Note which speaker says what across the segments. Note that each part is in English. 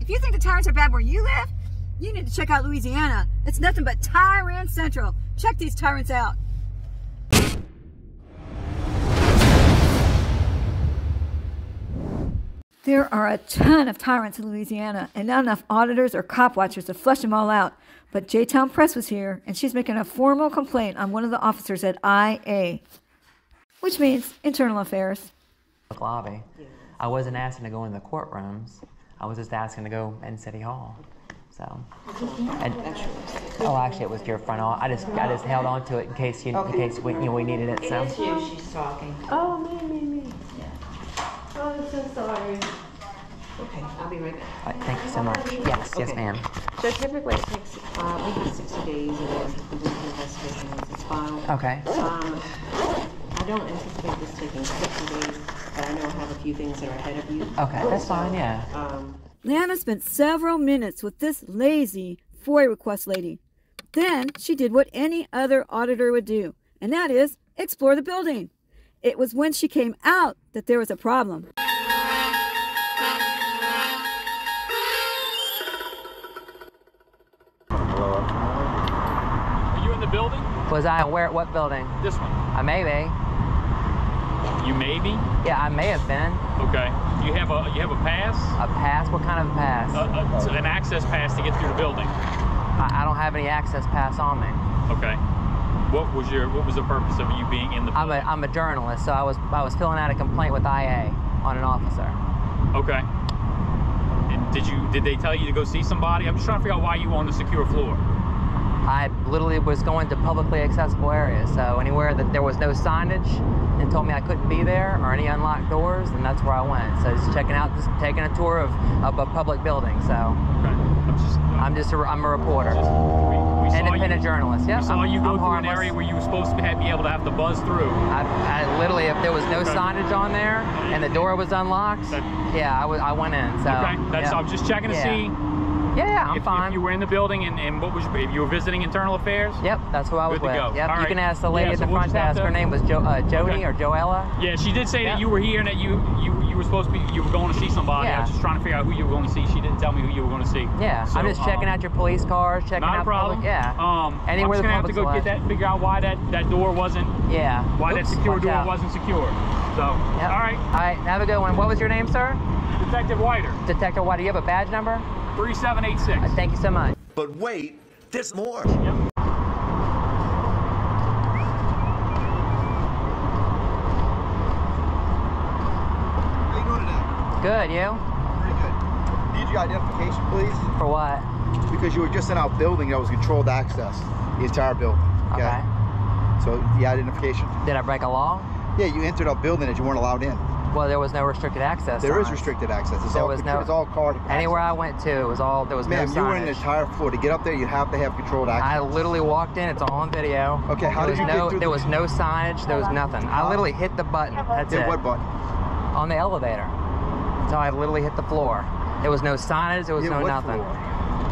Speaker 1: If you think the tyrants are bad where you live, you need to check out Louisiana. It's nothing but Tyrant Central. Check these tyrants out. There are a ton of tyrants in Louisiana, and not enough auditors or cop watchers to flush them all out. But J-Town Press was here, and she's making a formal complaint on one of the officers at IA, which means Internal Affairs.
Speaker 2: Lobby. I wasn't asking to go in the courtrooms. I was just asking to go in City Hall. So, and, oh, actually, it was your front hall. I just held on to it in case we needed it. So.
Speaker 3: It is you. She's talking.
Speaker 4: Oh, me.
Speaker 3: Yeah.
Speaker 4: Oh, I'm so sorry.
Speaker 3: Okay, I'll be right back.
Speaker 2: All right, thank you so much. Yes,
Speaker 3: Okay.
Speaker 2: yes, ma'am.
Speaker 3: So typically it takes maybe 60 days in order to complete the investigation once it's filed.
Speaker 2: Okay.
Speaker 3: I don't anticipate this taking 60 days, but I know I have a few things that are ahead of you.
Speaker 2: Okay, that's fine, yeah.
Speaker 1: Lana spent several minutes with this lazy FOIA request lady. Then she did what any other auditor would do, and that is explore the building. It was when she came out that there was a problem.
Speaker 5: Are you in the building?
Speaker 2: Was I aware? What building?
Speaker 5: This one.
Speaker 2: I may be.
Speaker 5: You may be?
Speaker 2: Yeah, I may have been.
Speaker 5: Okay. You have a pass?
Speaker 2: A pass? What kind of a pass?
Speaker 5: An access pass to get through the building.
Speaker 2: I don't have any access pass on me.
Speaker 5: Okay. What was the purpose of you being in the building?
Speaker 2: I'm a journalist, so I was filling out a complaint with IA on an officer.
Speaker 5: Okay. And did they tell you to go see somebody? I'm just trying to figure out why you were on the secure floor.
Speaker 2: I literally was going to publicly accessible areas, so anywhere that there was no signage and told me I couldn't be there or any unlocked doors, then that's where I went. So just checking out, just taking a tour of a public building. So
Speaker 5: okay.
Speaker 2: I'm a reporter, independent journalist. Yep.
Speaker 5: We saw you go through
Speaker 2: harmless.
Speaker 5: an area where you were supposed to be able to have to buzz through.
Speaker 2: I literally, if there was no signage on there and the door was unlocked, yeah, I went in. So
Speaker 5: okay. I'm just checking to see.
Speaker 2: Yeah, I'm fine.
Speaker 5: If you were in the building and what was if you were visiting Internal Affairs?
Speaker 2: Yep, that's who I was with.
Speaker 5: Go.
Speaker 2: Yep,
Speaker 5: All
Speaker 2: you
Speaker 5: right.
Speaker 2: can ask the lady at the front desk. Her name was Jody or Joella.
Speaker 5: Yeah, she did say that you were here and that you were supposed to be, you were going to see somebody.
Speaker 2: Yeah.
Speaker 5: I was just trying to figure out who you were going to see. She didn't tell me who you were going to see.
Speaker 2: Yeah, so, I'm just checking out your police cars, checking out
Speaker 5: not a problem.
Speaker 2: Public, yeah. Anywhere
Speaker 5: I'm just gonna have to go figure out why that door wasn't.
Speaker 2: Yeah.
Speaker 5: Why that secure door wasn't secure. So.
Speaker 2: Yep.
Speaker 5: All right.
Speaker 2: All right. Have a good one. What was your name, sir?
Speaker 5: Detective Whiter.
Speaker 2: Detective Whiter. Do you have a badge number?
Speaker 5: 3786.
Speaker 2: Thank you so much.
Speaker 6: But wait, there's more.
Speaker 5: Yep.
Speaker 7: How you doing today?
Speaker 2: Good, you?
Speaker 7: Pretty good. Need your identification, please?
Speaker 2: For what?
Speaker 7: Because you were just in our building that was controlled access, the entire building.
Speaker 2: Okay.
Speaker 7: So, the identification.
Speaker 2: Did I break a law?
Speaker 7: Yeah, you entered our building that you weren't allowed in.
Speaker 2: Well, there was no restricted access.
Speaker 7: There is restricted access. It's all card access.
Speaker 2: Anywhere I went to, there was no signage.
Speaker 7: Ma'am, you were in the entire floor. To get up there, you have to have controlled access.
Speaker 2: I literally walked in. It's all on video.
Speaker 7: Okay, how did you get through?
Speaker 2: There was no signage. There was nothing. I literally hit the button. That's it.
Speaker 7: What button?
Speaker 2: On the elevator. So I literally hit the floor. There was no signage. There was no nothing.
Speaker 7: Floor?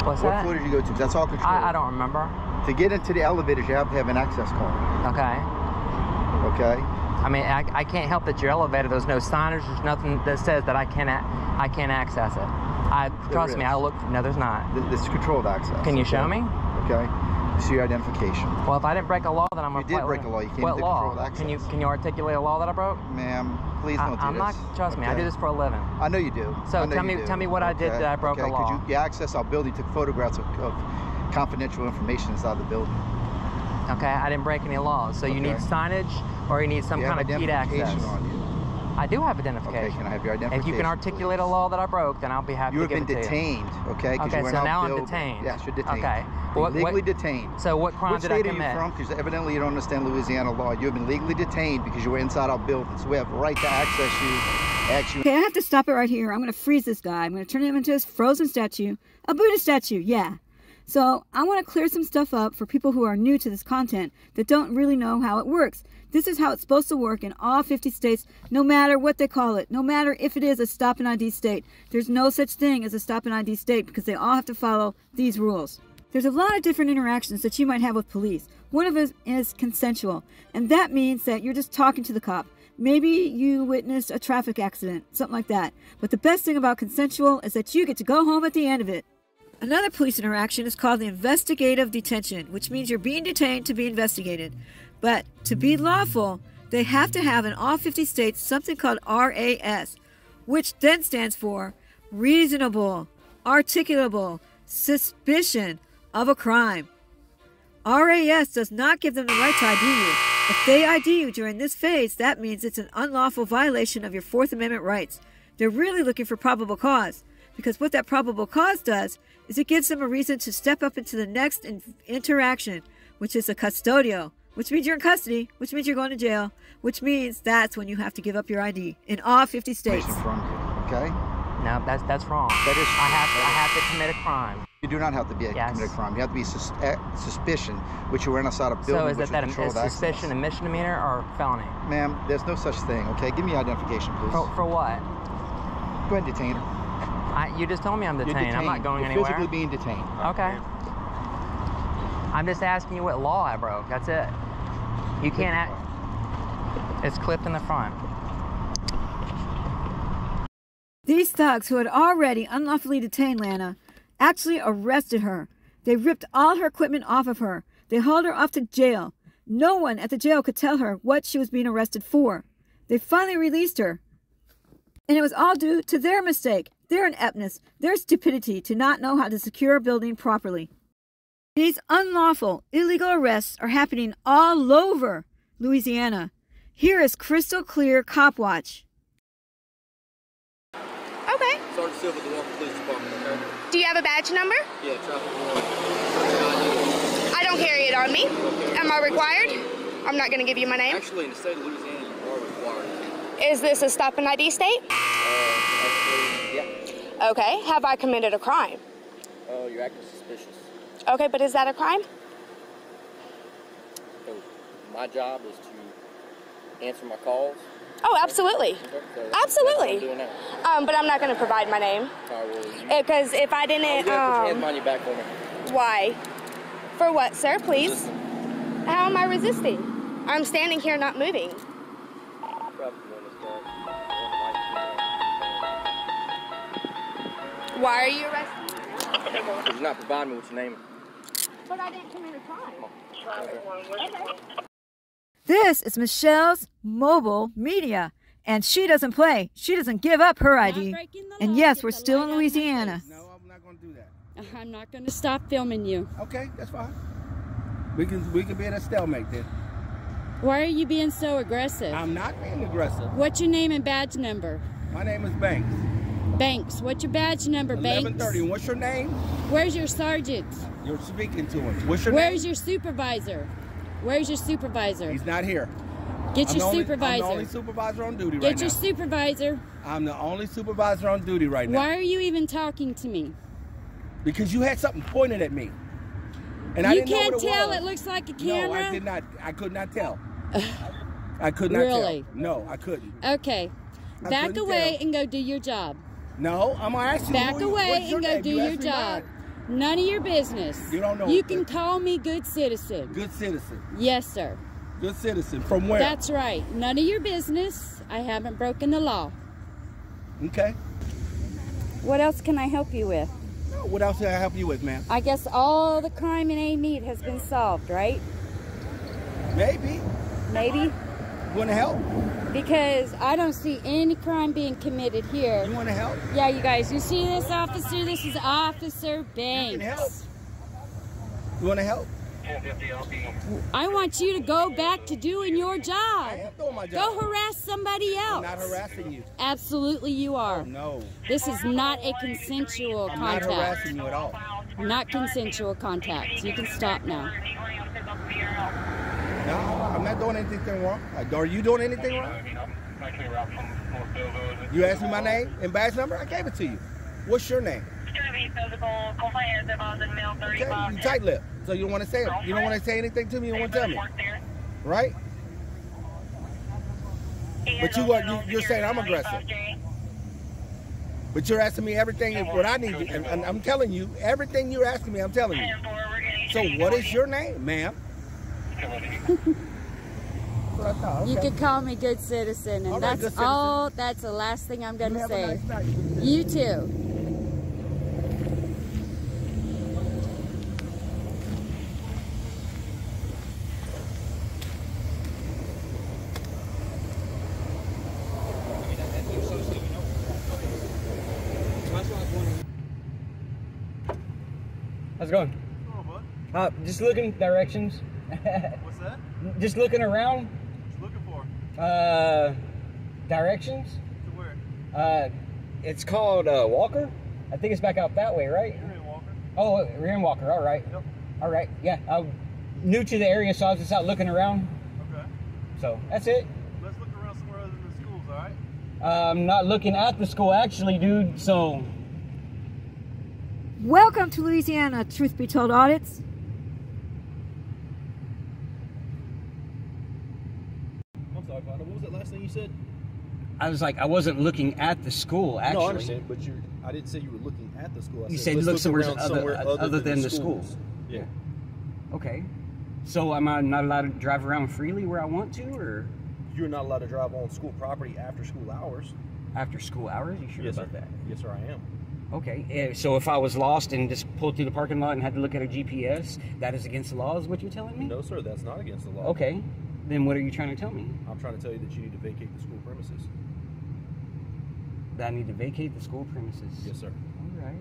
Speaker 2: What's that?
Speaker 7: What floor did you go to? That's all controlled.
Speaker 2: I don't remember.
Speaker 7: To get into the elevators, you have to have an access card.
Speaker 2: Okay.
Speaker 7: Okay.
Speaker 2: I mean, I can't help that your elevator. There's no signage. There's nothing that says that I can't access it. Trust me. I looked. No, there's not.
Speaker 7: This is controlled access.
Speaker 2: Can you show me?
Speaker 7: Okay. See your identification.
Speaker 2: Well, if I didn't break a law, then I'm.
Speaker 7: You did break a law. You can't
Speaker 2: what
Speaker 7: do
Speaker 2: law?
Speaker 7: controlled access.
Speaker 2: Can you articulate a law that I broke?
Speaker 7: Ma'am, please don't do
Speaker 2: I'm
Speaker 7: this.
Speaker 2: not. Trust me. I do this for a living.
Speaker 7: I know you do.
Speaker 2: So tell me what I did that I broke a law.
Speaker 7: Could you access our building? Took photographs of confidential information inside the building.
Speaker 2: Okay, I didn't break any laws. So you need signage or you need some kind of keyed access.
Speaker 7: On you.
Speaker 2: I do have identification.
Speaker 7: Okay, can I have your identification?
Speaker 2: If you can articulate a law that I broke, then I'll be happy to give it to you.
Speaker 7: You have been detained, okay?
Speaker 2: Okay, so now I'm detained.
Speaker 7: Yes, you're detained.
Speaker 2: Okay.
Speaker 7: Legally detained.
Speaker 2: So what crime did I commit?
Speaker 7: What state are you from? Because evidently you don't understand Louisiana law. You have been legally detained because you were inside our building. So we have a right to access you.
Speaker 1: Okay, I have to stop it right here. I'm going to freeze this guy. I'm going to turn him into a frozen statue. A Buddha statue, yeah. So I want to clear some stuff up for people who are new to this content that don't really know how it works. This is how it's supposed to work in all 50 states, no matter what they call it, no matter if it is a stop and ID state. There's no such thing as a stop and ID state because they all have to follow these rules. There's a lot of different interactions that you might have with police. One of them is consensual, and that means that you're just talking to the cop. Maybe you witnessed a traffic accident, something like that. But the best thing about consensual is that you get to go home at the end of it. Another police interaction is called the investigative detention, which means you're being detained to be investigated. But to be lawful, they have to have in all 50 states something called RAS, which then stands for reasonable, articulable suspicion of a crime. RAS does not give them the right to ID you. If they ID you during this phase, that means it's an unlawful violation of your Fourth Amendment rights. They're really looking for probable cause, because what that probable cause does is it gives them a reason to step up into the next interaction, which is a custodial, which means you're in custody, which means you're going to jail, which means that's when you have to give up your ID in all 50 states.
Speaker 7: From you, okay?
Speaker 2: No, that's wrong.
Speaker 7: That is,
Speaker 2: I have to commit a crime.
Speaker 7: you do not have to be
Speaker 2: Yes.
Speaker 7: commit a crime. You have to be suspicion, which you were inside a building.
Speaker 2: So is
Speaker 7: which
Speaker 2: that
Speaker 7: controlled access.
Speaker 2: suspicion a misdemeanor or felony?
Speaker 7: Ma'am, there's no such thing, okay? Give me your identification, please.
Speaker 2: For what?
Speaker 7: Go ahead and detain her.
Speaker 2: You just told me I'm
Speaker 7: You're
Speaker 2: detained. I'm not going
Speaker 7: You're
Speaker 2: anywhere.
Speaker 7: physically being detained.
Speaker 2: Okay. I'm just asking you what law I broke. That's it. You can't act. It's clipped in the front.
Speaker 1: These thugs, who had already unlawfully detained Lana, actually arrested her. They ripped all her equipment off of her. They hauled her off to jail. No one at the jail could tell her what she was being arrested for. They finally released her. And it was all due to their mistake, their ineptness, their stupidity to not know how to secure a building properly. These unlawful, illegal arrests are happening all over Louisiana. Here is crystal clear COPWATCH.
Speaker 8: Okay.
Speaker 9: Sergeant Silver, the Walker Police Department, okay?
Speaker 8: Do you have a badge number?
Speaker 9: Yeah, traffic warrant.
Speaker 8: I don't carry it on me.
Speaker 9: Okay.
Speaker 8: Am I required? I'm not going to give you my name.
Speaker 9: Actually, in the state of Louisiana, you are required.
Speaker 8: Is this a stop and ID state?
Speaker 9: Actually, yeah.
Speaker 8: Okay. Have I committed a crime?
Speaker 9: You're acting suspicious.
Speaker 8: Okay, but is that a crime?
Speaker 9: So, my job is to answer my calls.
Speaker 8: Oh, absolutely.
Speaker 9: Okay, so
Speaker 8: Absolutely.
Speaker 9: That's what I'm doing now.
Speaker 8: But I'm not going to provide my name. Because if I didn't...
Speaker 9: put your hands behind your back for me.
Speaker 8: Why? For what, sir, please?
Speaker 9: Resisting.
Speaker 8: How am I resisting? I'm standing here not moving. Why are you arresting me?
Speaker 9: Because you're not providing me with your name.
Speaker 8: But I didn't commit a crime. Okay.
Speaker 1: This is Michelle's mobile media, and she doesn't play. She doesn't give up her ID. And yes, we're still in Louisiana.
Speaker 10: No, I'm not going to do that.
Speaker 11: I'm not going to stop filming you.
Speaker 10: Okay, that's fine. We can be in a stalemate then.
Speaker 11: Why are you being so aggressive?
Speaker 10: I'm not being aggressive.
Speaker 11: What's your name and badge number?
Speaker 10: My name is Banks.
Speaker 11: Banks. What's your badge number, Banks?
Speaker 10: 1130. What's your name?
Speaker 11: Where's your sergeant?
Speaker 10: You're speaking to him. What's your
Speaker 11: Where's
Speaker 10: name?
Speaker 11: your supervisor? Where's your supervisor?
Speaker 10: He's not here.
Speaker 11: Get your
Speaker 10: I'm
Speaker 11: supervisor.
Speaker 10: the only supervisor on duty right
Speaker 11: Get
Speaker 10: now.
Speaker 11: your supervisor.
Speaker 10: I'm the only supervisor on duty right now.
Speaker 11: Why are you even talking to me?
Speaker 10: Because you had something pointed at me. And
Speaker 11: You
Speaker 10: I didn't know
Speaker 11: can't
Speaker 10: what it
Speaker 11: tell
Speaker 10: was.
Speaker 11: it looks like a camera?
Speaker 10: No, I did not. I could not tell. I could not
Speaker 11: Really?
Speaker 10: tell. No, I couldn't.
Speaker 11: Okay.
Speaker 10: I
Speaker 11: Back
Speaker 10: couldn't
Speaker 11: away
Speaker 10: tell.
Speaker 11: and go do your job.
Speaker 10: No, I'm asking
Speaker 11: Back
Speaker 10: you.
Speaker 11: away
Speaker 10: What's your
Speaker 11: and go
Speaker 10: name?
Speaker 11: do
Speaker 10: You
Speaker 11: your
Speaker 10: asked me
Speaker 11: job.
Speaker 10: mine.
Speaker 11: None of your business.
Speaker 10: You don't know.
Speaker 11: You can call me good citizen.
Speaker 10: Good citizen.
Speaker 11: Yes, sir.
Speaker 10: Good citizen. From where?
Speaker 11: That's right. None of your business. I haven't broken the law.
Speaker 10: Okay.
Speaker 11: What else can I help you with?
Speaker 10: What else can I help you with, ma'am?
Speaker 11: I guess all the crime in A-Meat has been solved, right?
Speaker 10: Maybe.
Speaker 11: Maybe?
Speaker 10: You want to help?
Speaker 11: Because I don't see any crime being committed here.
Speaker 10: You want to help?
Speaker 11: Yeah, you guys, you see this officer? This is Officer Banks.
Speaker 10: You can help. You want to help?
Speaker 11: I want you to go back to doing your job.
Speaker 10: I am doing my job.
Speaker 11: Go harass somebody else.
Speaker 10: I'm not harassing you.
Speaker 11: Absolutely you are.
Speaker 10: Oh, no.
Speaker 11: This is not a consensual
Speaker 10: I'm not
Speaker 11: contact.
Speaker 10: harassing you at all.
Speaker 11: Not consensual contact. You can stop now.
Speaker 10: No, I'm not doing anything wrong. Are you doing anything wrong? You asked me my name and badge number? I gave it to you. What's your name? Okay, you tight lip. So you don't want to say it. You don't want to say anything to me. You don't want to tell me. Right? But you're saying I'm aggressive. But you're asking me everything what I need. And I'm telling you, everything you're asking me, I'm telling you. So what is your name, ma'am? That's what I thought. Okay.
Speaker 11: You could call me good citizen, and
Speaker 10: All right,
Speaker 11: that's
Speaker 10: good citizen.
Speaker 11: all. That's the last thing I'm going to
Speaker 10: You have a
Speaker 11: say.
Speaker 10: nice night.
Speaker 11: You too.
Speaker 12: How's it going? Just looking directions.
Speaker 13: What's that?
Speaker 12: Just looking around.
Speaker 13: What you looking for?
Speaker 12: Directions.
Speaker 13: To where?
Speaker 12: It's called Walker. I think it's back out that way, right?
Speaker 13: You're in Walker.
Speaker 12: Oh, we're in Walker. All right.
Speaker 13: Yep.
Speaker 12: All right. Yeah. I'm new to the area, so I was just out looking around.
Speaker 13: Okay.
Speaker 12: So that's it.
Speaker 13: Let's look around somewhere other than the schools, all right?
Speaker 12: I'm not looking at the school actually, dude. So.
Speaker 1: Welcome to Louisiana, Truth Be Told Audits.
Speaker 13: I'm sorry, partner. What was that last thing you said?
Speaker 12: I was like, I wasn't looking at the school actually.
Speaker 13: No, I understand, but I didn't say you were looking at the school.
Speaker 12: You said look somewhere other than the schools.
Speaker 13: Yeah.
Speaker 12: Okay. So am I not allowed to drive around freely where I want to, or?
Speaker 13: You're not allowed to drive on school property after school hours.
Speaker 12: After school hours? You sure
Speaker 13: Yes,
Speaker 12: about
Speaker 13: sir.
Speaker 12: that?
Speaker 13: Yes, sir, I am.
Speaker 12: Okay. So if I was lost and just pulled through the parking lot and had to look at a GPS, that is against the law, is what you're telling me?
Speaker 13: No, sir, that's not against the law.
Speaker 12: Okay. Then what are you trying to tell me?
Speaker 13: I'm trying to tell you that you need to vacate the school premises.
Speaker 12: That I need to vacate the school premises?
Speaker 13: Yes, sir.
Speaker 12: All right.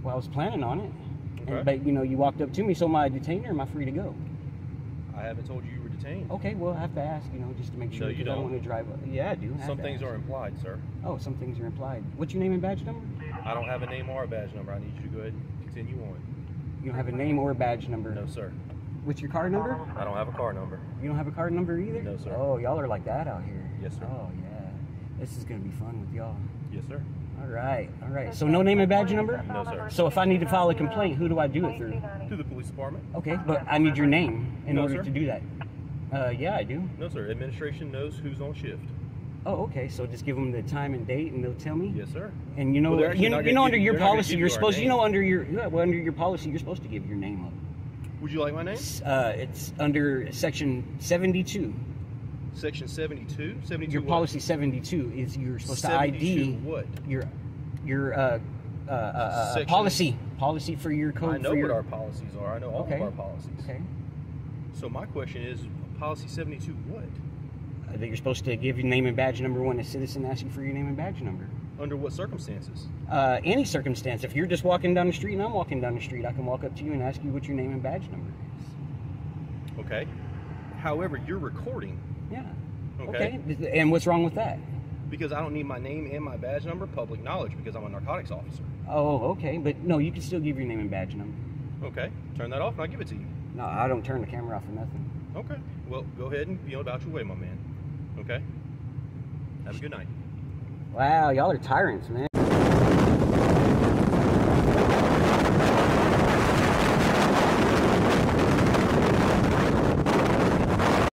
Speaker 12: Well, I was planning on it.
Speaker 13: Okay.
Speaker 12: But, you know, you walked up to me, so am I a detainer or am I free to go?
Speaker 13: I haven't told you you were detained.
Speaker 12: Okay, well, I have to ask, you know, just to make sure.
Speaker 13: No, you
Speaker 12: because I
Speaker 13: don't.
Speaker 12: want to drive. Yeah, I do. I have
Speaker 13: Some
Speaker 12: to
Speaker 13: things
Speaker 12: ask.
Speaker 13: are implied, sir.
Speaker 12: Oh, some things are implied. What's your name and badge number?
Speaker 13: I don't have a name or a badge number. I need you to go ahead and continue on.
Speaker 12: You don't have a name or a badge number?
Speaker 13: No, sir.
Speaker 12: What's your car number?
Speaker 13: I don't have a car number.
Speaker 12: You don't have a car number either?
Speaker 13: No, sir.
Speaker 12: Oh, y'all are like that out here.
Speaker 13: Yes, sir.
Speaker 12: Oh, yeah. This is going to be fun with y'all.
Speaker 13: Yes, sir.
Speaker 12: All right, all right. So no name and badge number?
Speaker 13: No, sir.
Speaker 12: So if I need to file a complaint, who do I do it through?
Speaker 13: To the police department.
Speaker 12: Okay, but I need your name in
Speaker 13: No,
Speaker 12: order
Speaker 13: sir.
Speaker 12: to do that. Yeah, I do.
Speaker 13: No, sir. Administration knows who's on shift.
Speaker 12: Oh, okay. So just give them the time and date, and they'll tell me.
Speaker 13: Yes, sir.
Speaker 12: And you know,
Speaker 13: Well, they're actually not
Speaker 12: you
Speaker 13: gonna
Speaker 12: know,
Speaker 13: give
Speaker 12: under
Speaker 13: you-
Speaker 12: your
Speaker 13: they're not gonna
Speaker 12: policy,
Speaker 13: give
Speaker 12: you're
Speaker 13: you our
Speaker 12: supposed, you
Speaker 13: name.
Speaker 12: know, under your policy, you're supposed to give your name up.
Speaker 13: Would you like my name?
Speaker 12: It's under section 72.
Speaker 13: Section 72? 72
Speaker 12: Your
Speaker 13: what?
Speaker 12: policy 72 is you're supposed to
Speaker 13: 72
Speaker 12: ID
Speaker 13: what?
Speaker 12: your
Speaker 13: Section-
Speaker 12: policy for your code.
Speaker 13: I know
Speaker 12: for your,
Speaker 13: what our policies are. I know all
Speaker 12: Okay.
Speaker 13: of our policies.
Speaker 12: Okay.
Speaker 13: So my question is, policy 72 what?
Speaker 12: That you're supposed to give your name and badge number when a citizen asks you for your name and badge number.
Speaker 13: Under what circumstances?
Speaker 12: Any circumstance. If you're just walking down the street and I'm walking down the street, I can walk up to you and ask you what your name and badge number is.
Speaker 13: Okay. However, you're recording.
Speaker 12: Yeah.
Speaker 13: Okay.
Speaker 12: And what's wrong with that?
Speaker 13: Because I don't need my name and my badge number public knowledge because I'm a narcotics officer.
Speaker 12: Oh, okay. But no, you can still give your name and badge number.
Speaker 13: Okay. Turn that off and I'll give it to you.
Speaker 12: No, I don't turn the camera off for nothing.
Speaker 13: Okay. Well, go ahead and be on about your way, my man. Okay? Have a good night.
Speaker 12: Wow, y'all are tyrants, man.